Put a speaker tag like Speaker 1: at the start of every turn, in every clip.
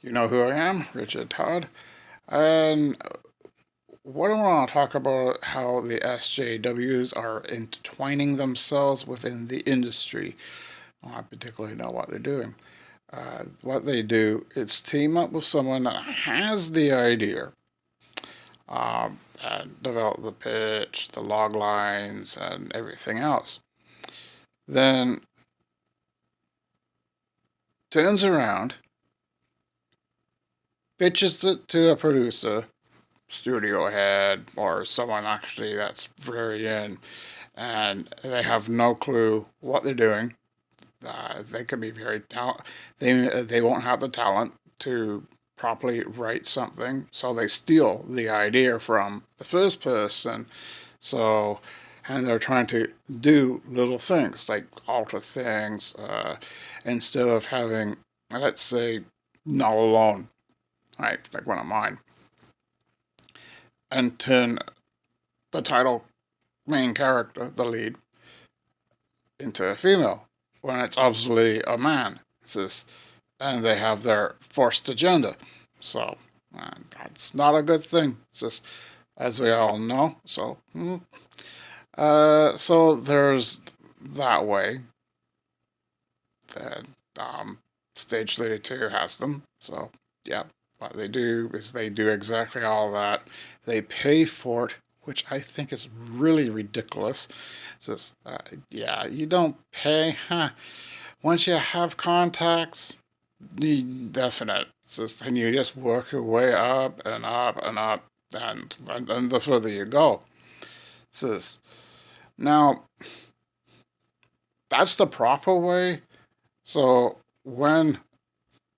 Speaker 1: You know who I am, Richard Todd, and what I want to talk about how the SJWs are intertwining themselves within the industry. I particularly know what they're doing. What they do is team up with someone that has the idea, and develop the pitch, the log lines, and everything else. Then turns around, pitches it to a producer, studio head, or someone actually that's very in, and they have no clue what they're doing. They could be very talent. They won't have the talent to properly write something, so they steal the idea from the first person. So, and they're trying to do little things like alter things instead of having, let's say, not alone, right? Like one of mine, and turn the title main character, the lead, into a female when it's obviously a man. It's just, and they have their forced agenda. So that's not a good thing. It's just, as we all know. So there's that way that Stage 32 has them. So yeah, what they do is they do exactly all that. They pay for it, which I think is really ridiculous. It says, yeah, you don't pay, huh? Once you have contacts, the definite. It's just, and you just work your way up and up and up, and the further you go. It says, now, that's the proper way. So when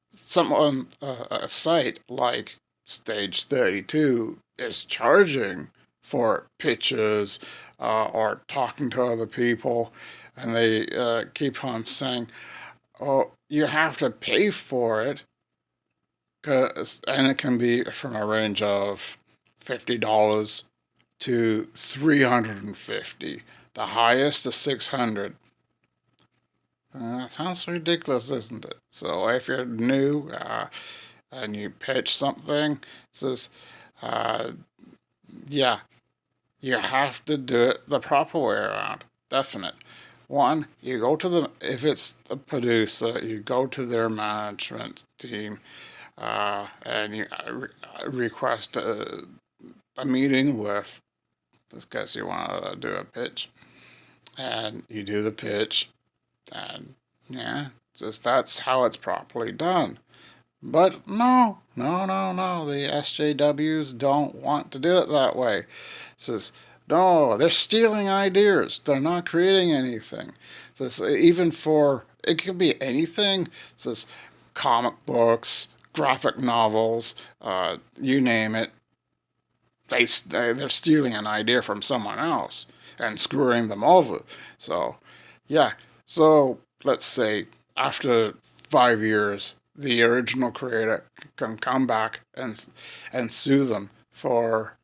Speaker 1: someone, a site like Stage 32 is charging for pictures or talking to other people, and they keep on saying, oh, you have to pay for it, and it can be from a range of $50 to $350. The highest is 600. That sounds ridiculous, isn't it? So if you're new and you pitch something, it says, uh, yeah, you have to do it the proper way around. Definite. One, you go to the, if it's a producer, you go to their management team and you request a meeting with this guy you want to do a pitch. And you do the pitch, and yeah, just that's how it's properly done. But no, no, no, no. The SJWs don't want to do it that way. It says, no, they're stealing ideas. They're not creating anything. It says, even for, it could be anything. It says, comic books, graphic novels, you name it. They're stealing an idea from someone else and screwing them over. So, yeah. So let's say after 5 years, the original creator can come back and sue them for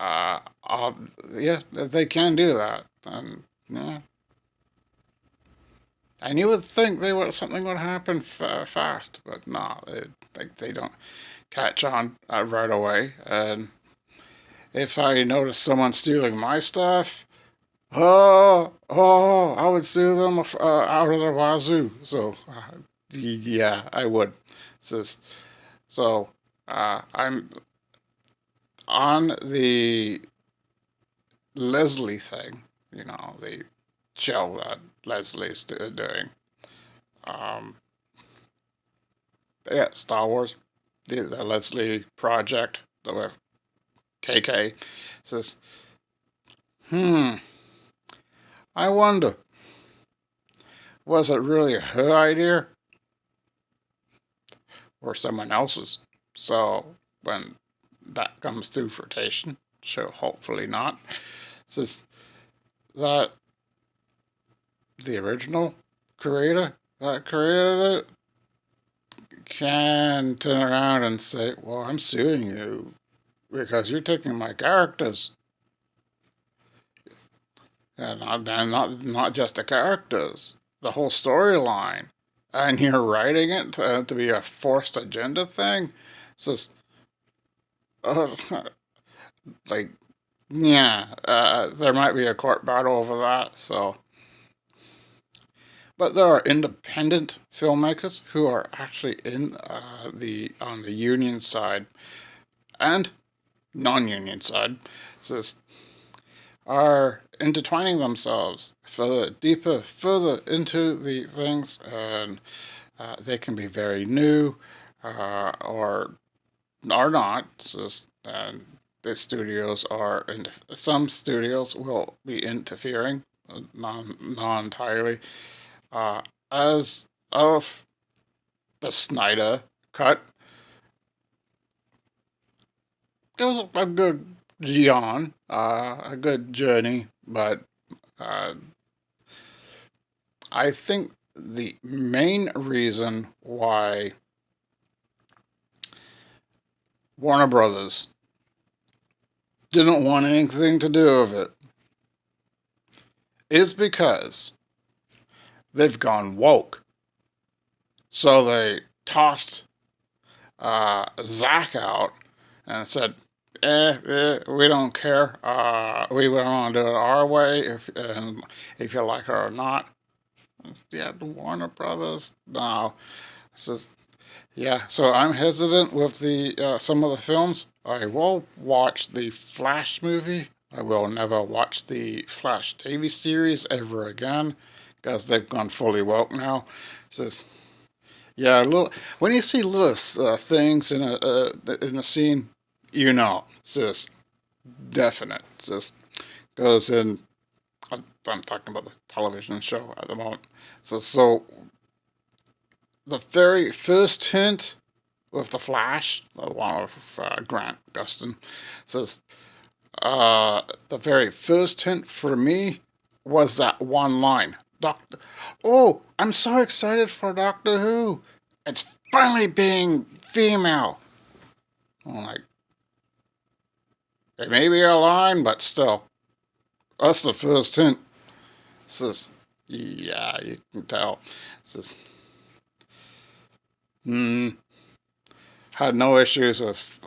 Speaker 1: yeah, they can do that. And yeah, and you would think something would happen fast, but no, they don't catch on right away. And if I notice someone stealing my stuff, I would sue them out of the wazoo. So, yeah, I would. So, I'm on the Leslie thing, the show that Leslie's doing. Um, yeah, Star Wars, the Leslie Project, the KK says, hmm, I wonder, was it really her idea or someone else's? So when that comes to fruition, so hopefully not, says that the original creator that created it can turn around and say, well, I'm suing you because you're taking my characters. And not just the characters, the whole storyline. and you're writing it to be a forced agenda thing. It's just, uh, like, yeah, there might be a court battle over that. So, but there are independent filmmakers who are actually in the on the union side and non-union side. So are intertwining themselves further deeper, further into the things, and they can be very new or are not. Just the studios are, some studios will be interfering, non entirely. As of the Snyder cut, it was a good yawn, a good journey, but uh, I think the main reason why Warner Brothers didn't want anything to do with it is because they've gone woke. So they tossed Zach out and said, we don't care. We want to do it our way, if you like it or not. Yeah, the Warner Brothers. No, it's just, yeah. So I'm hesitant with the some of the films. I will watch the Flash movie. I will never watch the Flash TV series ever again because they've gone fully woke now. It's just, yeah, little, when you see little things in a scene, you know, it's just definite. It's just goes in. I'm talking about the television show at the moment. So the very first hint with the Flash, the one of Grant Gustin, says the very first hint for me was that one line. Doctor, oh, I'm so excited for Doctor Who. It's finally being female. I'm like, it may be a line, but still, that's the first hint. It's just, yeah, you can tell. It's just, hmm. Had no issues with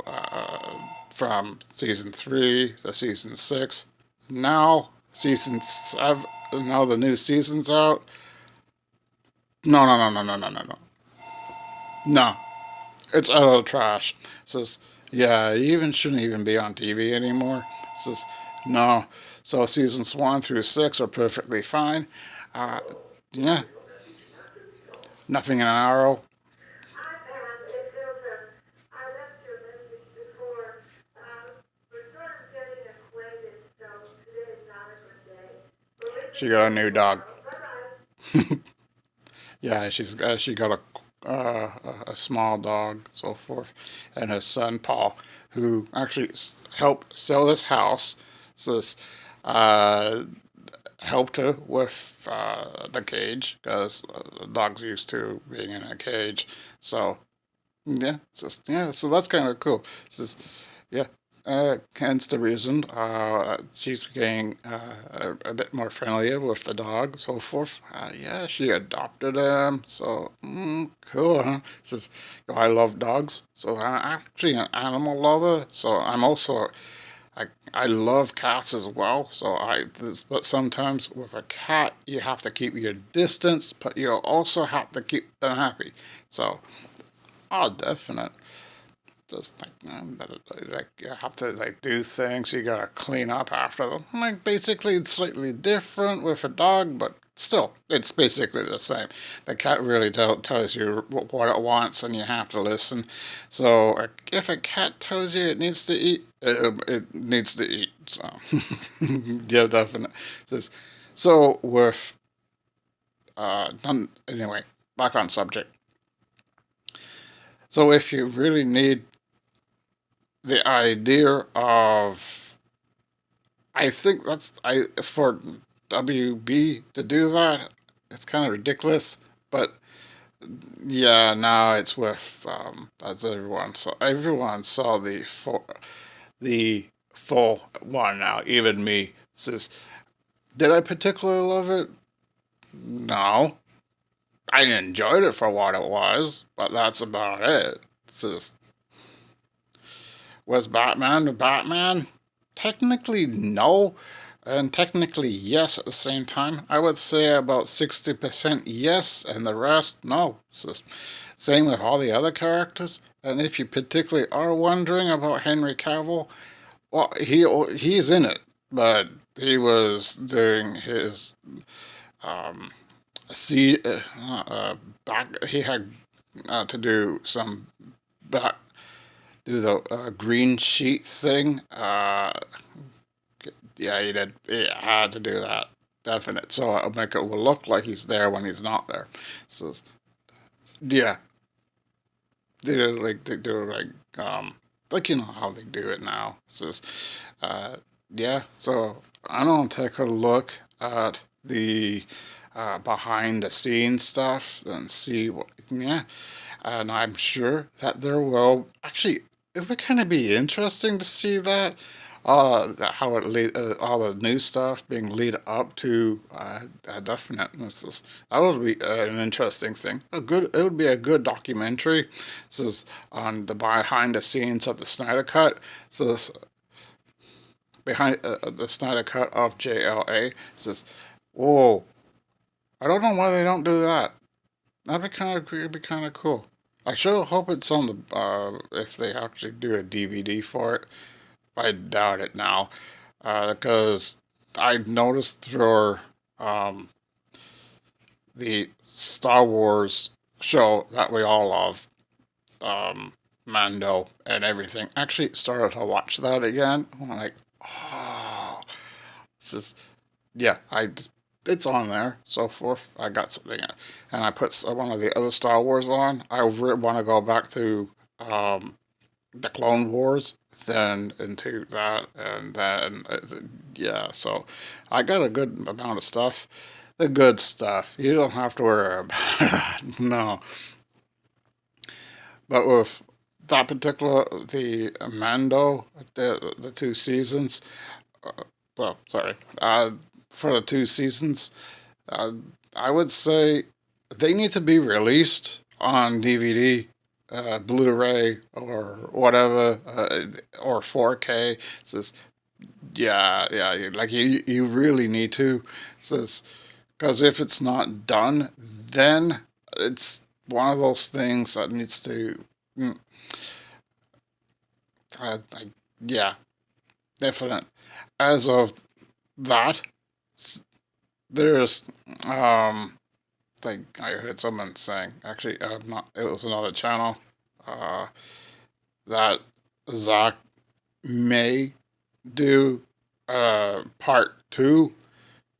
Speaker 1: from season 3 to season 6. Now season 7. Now the new season's out. No, no, no, no, no, no, no, no. No, it's utter trash. It says, yeah, it even shouldn't even be on TV anymore. It says, no. So seasons 1 through 6 are perfectly fine. Uh, yeah, nothing in an arrow. She got a new dog. Yeah, she got a small dog, so forth, and her son Paul, who actually helped sell this house, says, uh, helped her with the cage because the dog's used to being in a cage. So yeah, it's just, yeah, so that's kind of cool. It's just, yeah, hence the reason she's getting a bit more familiar with the dog, so forth. Yeah, she adopted him, so cool, huh? Says, I love dogs, so I'm actually an animal lover. So I'm also I love cats as well. So but sometimes with a cat you have to keep your distance, but you also have to keep them happy. So, oh, definite. Just like you have to like do things, you gotta clean up after them. Like basically it's slightly different with a dog, but still it's basically the same. The cat really tells you what it wants, and you have to listen. So if a cat tells you it needs to eat, it needs to eat. So yeah, definitely. So with anyway, back on subject. So if you really need the idea of, I think that's I for WB to do that, it's kind of ridiculous, but yeah, now it's with as everyone saw the full one now, even me says, did I particularly love it? No, I enjoyed it for what it was, but that's about it. It's just, was Batman the Batman? Technically, no. And technically, yes, at the same time. I would say about 60% yes, and the rest, no. It's just, same with all the other characters. And if you particularly are wondering about Henry Cavill, well, he's in it, but he was doing his um, see back. He had to do some back do the green sheet thing. Yeah, he did. He had to do that. Definite. So it'll make it will look like he's there when he's not there. So yeah, they do like you know how they do it now. So uh yeah. So I'm gonna take a look at the behind the scenes stuff and see what yeah. And I'm sure that there will actually it would kind of be interesting to see that how it lead all the new stuff being lead up to definite that would be an interesting thing, a good it would be a good documentary. This is on the behind the scenes of the Snyder Cut. So this behind the Snyder Cut of JLA says whoa, I don't know why they don't do that. That'd be kind of it'd be kind of cool. I sure hope it's on the if they actually do a DVD for it. I doubt it now, because I noticed through um, the Star Wars show that we all love, um, Mando and everything. Actually, started to watch that again. I'm like, oh, this is yeah. It's on there. So forth. I got something, and I put one of the other Star Wars on. I want to go back to the Clone Wars, then into that, and then yeah. So I got a good amount of stuff. The good stuff. You don't have to worry about that. No, but with that particular the Mando, the two seasons. Well, sorry. For the two seasons, uh, I would say they need to be released on DVD, Blu-ray, or whatever, or 4K. Says, yeah, yeah, like you really need to. Says, because if it's not done, then it's one of those things that needs to, mm, I, yeah, definite. As of that, there's like I heard someone saying, actually, not it was another channel, uh, that Zach may do part two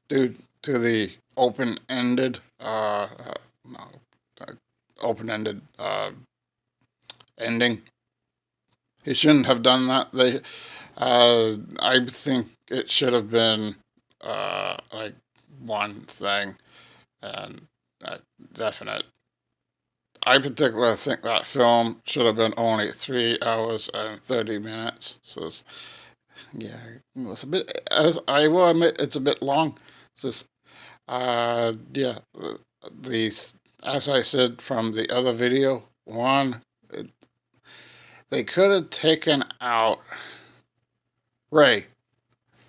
Speaker 1: due to the open-ended no, uh, open-ended ending. He shouldn't have done that. I think it should have been like one thing and uh, definite. I particularly think that film should have been only 3 hours and 30 minutes. So yeah, it was a bit. As I will admit, it's a bit long. So yeah, these as I said from the other video, one they could have taken out Ray.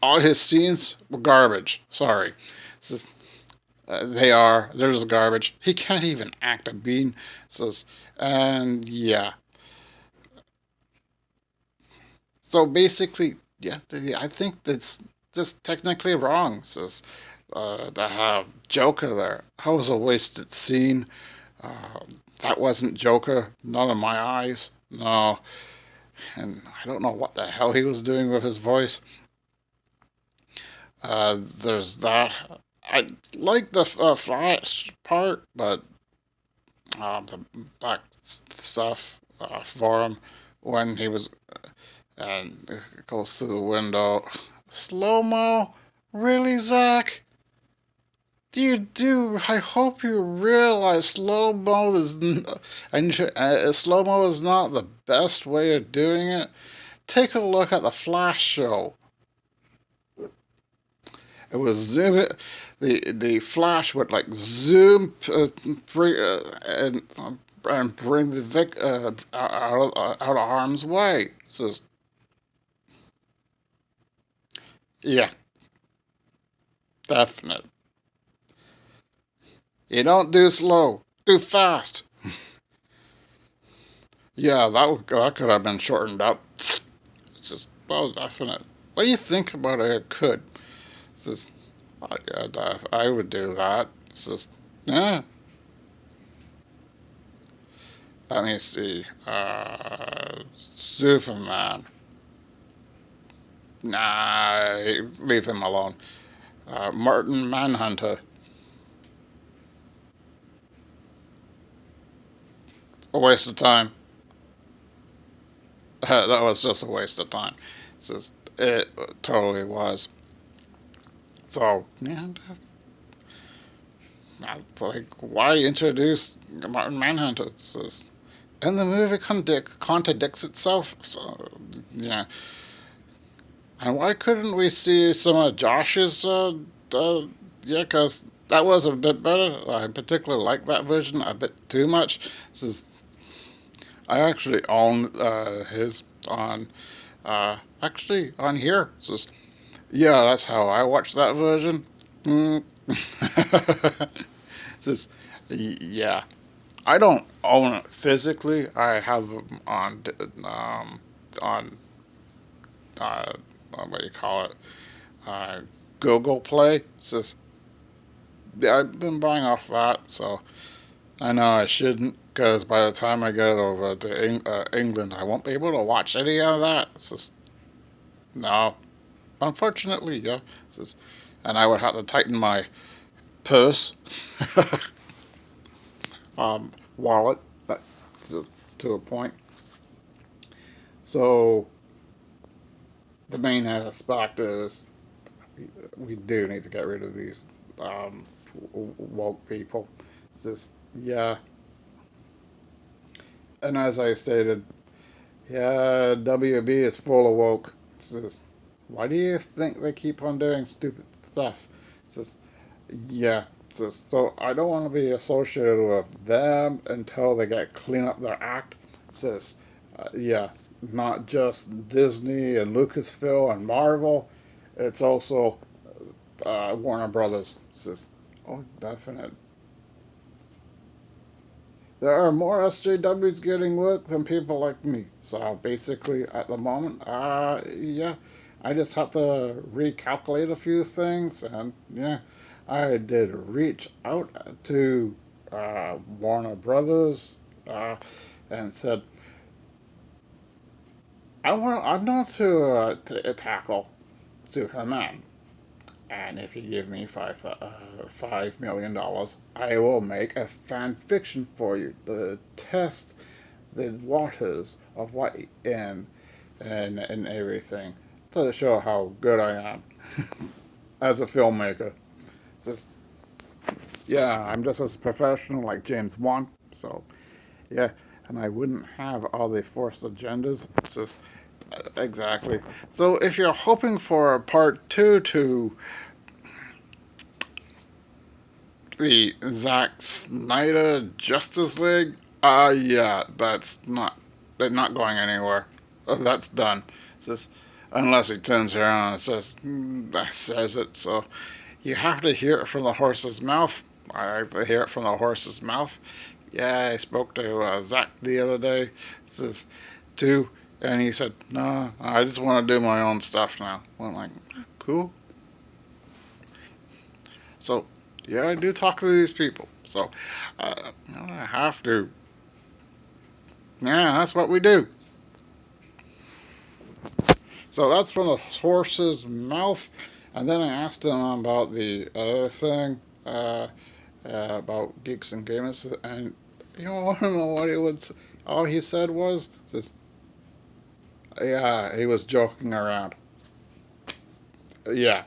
Speaker 1: All his scenes were garbage. Sorry. It's they are. They're just garbage. He can't even act a bean. Says, and yeah. So basically, yeah, I think that's just technically wrong. Says, to have Joker there. That was a wasted scene. Uh, that wasn't Joker. None of my eyes. No. And I don't know what the hell he was doing with his voice. There's that. I like the Flash part, but the back stuff for him when he was and it goes through the window. Slow mo, really, Zach? Do? I hope you realize slow mo is and slow mo is not the best way of doing it. Take a look at the Flash show. It was zoom it. The flash would like zoom and bring the Vic out of harm's way. So yeah, definite. You don't do slow, do fast. Yeah, that could have been shortened up. It's just well definite. What do you think about it? It could. It's just I would do that. It's just yeah. Let me see. Superman. Nah, leave him alone. Martin Manhunter. A waste of time. That was just a waste of time. It's just, it totally was. So, yeah, like, why introduce Martin Manhunter? It's just, and the movie contradicts itself. So, yeah. And why couldn't we see some of Josh's? Yeah, because that was a bit better. I particularly like that version a bit too much. This is, I actually own his on actually on here. It's just, yeah, that's how I watch that version. Mm. It's just, yeah. I don't own it physically. I have them on uh, what do you call it? Uh, Google Play. It's just, yeah, I've been buying off that, so I know I shouldn't, because by the time I get over to England, I won't be able to watch any of that. It's just, no. Unfortunately, yeah. It's just, and I would have to tighten my purse, wallet, to, to a point. So the main aspect is we do need to get rid of these um, woke people. It's just, yeah. And as I stated, yeah, WB is full of woke. It's just, why do you think they keep on doing stupid stuff? It's just, yeah. It's just, so I don't want to be associated with them until they get clean up their act. It's just, yeah, not just Disney and Lucasfilm and Marvel. It's also Warner Brothers. It's just, oh, definite. There are more SJWs getting work than people like me. So basically, at the moment, yeah, I just have to recalculate a few things, and yeah, I did reach out to Warner Brothers and said, I'm not to tackle Superman. And if you give me $5 million, I will make a fan fiction for you to test the waters of what and everything to show how good I am as a filmmaker. It's just, yeah, I'm just as professional like James Wan. So yeah, and I wouldn't have all the forced agendas. It's just exactly. So if you're hoping for a part two to the Zack Snyder Justice League, yeah, that's not going anywhere. That's done. It's just, unless he turns around and says it. So you have to hear it from the horse's mouth. I like to hear it from the horse's mouth. Yeah, I spoke to Zach the other day. Says too, and he said, "No, I just want to do my own stuff now." I'm like, "Cool." So yeah, I do talk to these people. So I have to. Yeah, that's what we do. So that's from the horse's mouth. And then I asked him about the other thing, about geeks and gamers, and you don't want to know what he was. All he said was, says, "Yeah, he was joking around." Yeah,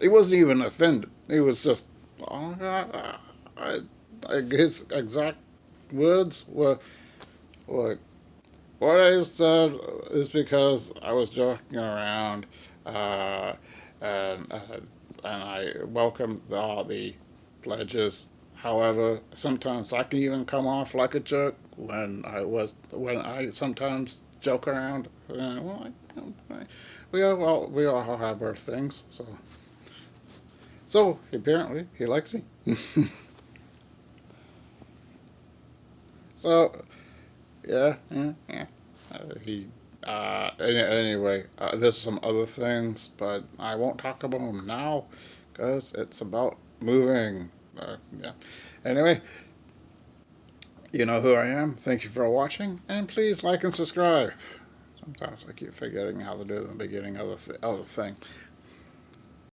Speaker 1: he wasn't even offended. He was just, oh, his exact words were like, "What I said is because I was joking around, uh, and and I welcome all the pledges. However, sometimes I can even come off like a jerk when I sometimes joke around. Well, we all have our things. So apparently he likes me. So yeah. He anyway. There's some other things, but I won't talk about them now because it's about moving. Yeah. Anyway, you know who I am. Thank you for watching, and please like and subscribe. Sometimes I keep forgetting how to do the beginning of the other thing.